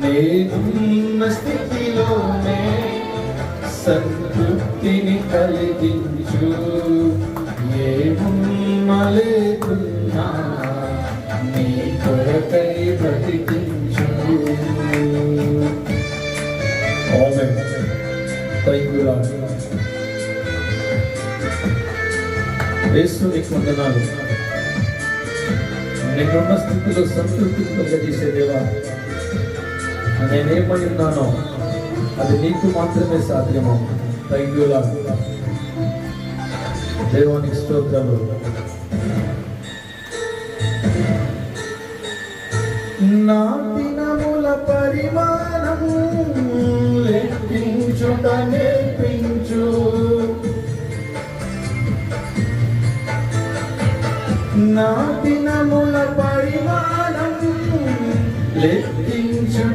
నేనున్న స్థితిలోనే సంతృప్తిని కలిగించు. ఏమున్నా లేకున్నా నీ కొరకై బ్రతికించు. ఆమేన్. Thank you Lord. యేసు నీకు వందనాలు. నేనున్న స్థితిలో సంతృప్తి కలిగజేసే దేవా, నేనేమై ఉన్నానో అది నీకు మాత్రమే సాధ్యము. Thank you lord. దేవానికి స్తోత్రాలు. నా దినముల పరిమళ